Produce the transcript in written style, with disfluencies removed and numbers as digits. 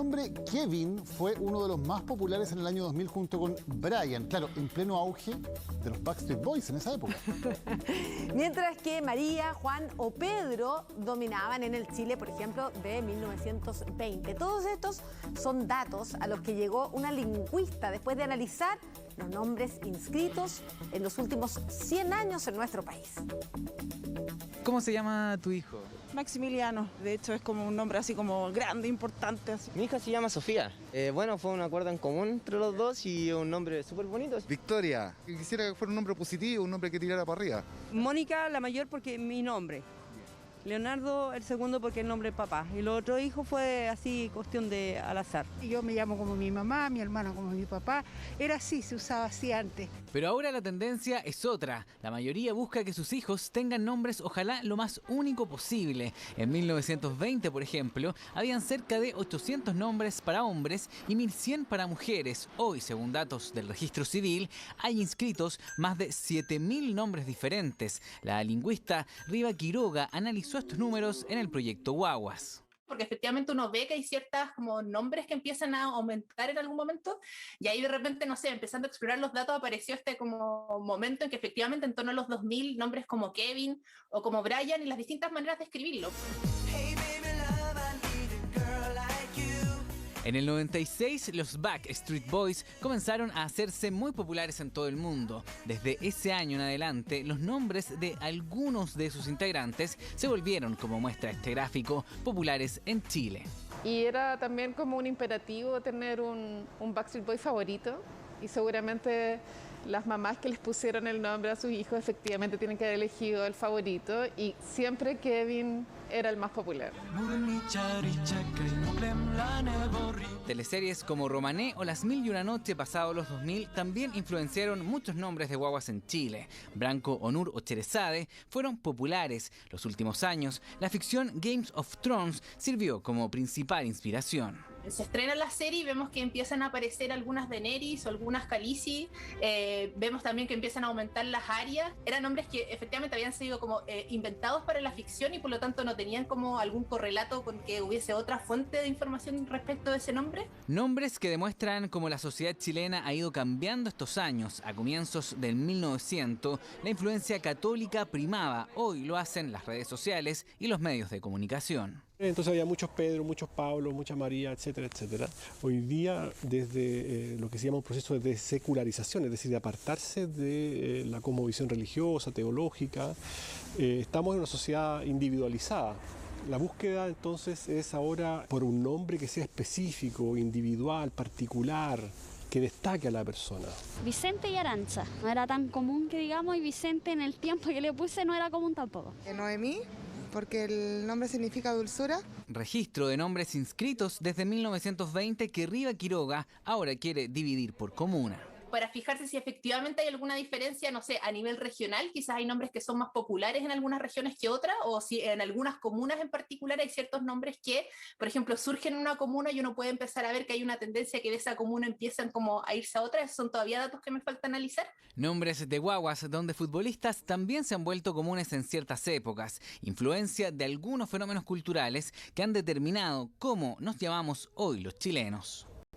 nombre Kevin fue uno de los más populares en el año 2000 junto con Brian, claro, en pleno auge de los Backstreet Boys en esa época. Mientras que María, Juan o Pedro dominaban en el Chile, por ejemplo, de 1920. Todos estos son datos a los que llegó una lingüista después de analizar los nombres inscritos en los últimos 100 años en nuestro país. ¿Cómo se llama tu hijo? Maximiliano, de hecho es como un nombre así como grande, importante. Así. Mi hija se llama Sofía. Bueno, fue un acuerdo en común entre los dos y un nombre súper bonito. Victoria, quisiera que fuera un nombre positivo, un nombre que tirara para arriba. Mónica, la mayor, porque es mi nombre. Leonardo, el segundo, porque es el nombre de papá. Y los otros hijos fue así, cuestión de al azar. Yo me llamo como mi mamá, mi hermano como mi papá. Era así, se usaba así antes. Pero ahora la tendencia es otra. La mayoría busca que sus hijos tengan nombres ojalá lo más único posible. En 1920, por ejemplo, habían cerca de 800 nombres para hombres y 1100 para mujeres. Hoy, según datos del registro civil, hay inscritos más de 7000 nombres diferentes. La lingüista Riva Quiroga analizó estos números en el proyecto Guaguas. Porque efectivamente uno ve que hay ciertas como nombres que empiezan a aumentar en algún momento y ahí de repente, no sé, empezando a explorar los datos apareció este como momento en que efectivamente en torno a los 2000 nombres como Kevin o como Brian y las distintas maneras de escribirlo. En el 96, los Backstreet Boys comenzaron a hacerse muy populares en todo el mundo. Desde ese año en adelante, los nombres de algunos de sus integrantes se volvieron, como muestra este gráfico, populares en Chile. Y era también como un imperativo tener un Backstreet Boy favorito y seguramente las mamás que les pusieron el nombre a sus hijos efectivamente tienen que haber elegido el favorito y siempre Kevin era el más popular. Teleseries como Romané o Las Mil y una Noche pasados los 2000 también influenciaron muchos nombres de guaguas en Chile. Branco, Onur o Cherezade fueron populares. Los últimos años, la ficción Games of Thrones sirvió como principal inspiración. Se estrena la serie y vemos que empiezan a aparecer algunas Daenerys o algunas Khaleesi. Vemos también que empiezan a aumentar las Arias. Eran nombres que efectivamente habían sido como inventados para la ficción y por lo tanto no tenían como algún correlato con que hubiese otra fuente de información respecto de ese nombre. Nombres que demuestran cómo la sociedad chilena ha ido cambiando estos años. A comienzos del 1900, la influencia católica primaba. Hoy lo hacen las redes sociales y los medios de comunicación. Entonces había muchos Pedro, muchos Pablo, mucha María, etcétera, etcétera. Hoy día, desde lo que se llama un proceso de secularización, es decir, de apartarse de la cosmovisión religiosa, teológica, estamos en una sociedad individualizada. La búsqueda entonces es ahora por un nombre que sea específico, individual, particular, que destaque a la persona. Vicente y Arancha, no era tan común que digamos, y Vicente en el tiempo que le puse no era común tampoco. Noemí, porque el nombre significa dulzura. Registro de nombres inscritos desde 1920 que Riva Quiroga ahora quiere dividir por comuna. Para fijarse si efectivamente hay alguna diferencia, no sé, a nivel regional, quizás hay nombres que son más populares en algunas regiones que otras, o si en algunas comunas en particular hay ciertos nombres que, por ejemplo, surgen en una comuna y uno puede empezar a ver que hay una tendencia que de esa comuna empiezan como a irse a otra. Esos son todavía datos que me falta analizar. Nombres de guaguas donde futbolistas también se han vuelto comunes en ciertas épocas. Influencia de algunos fenómenos culturales que han determinado cómo nos llamamos hoy los chilenos.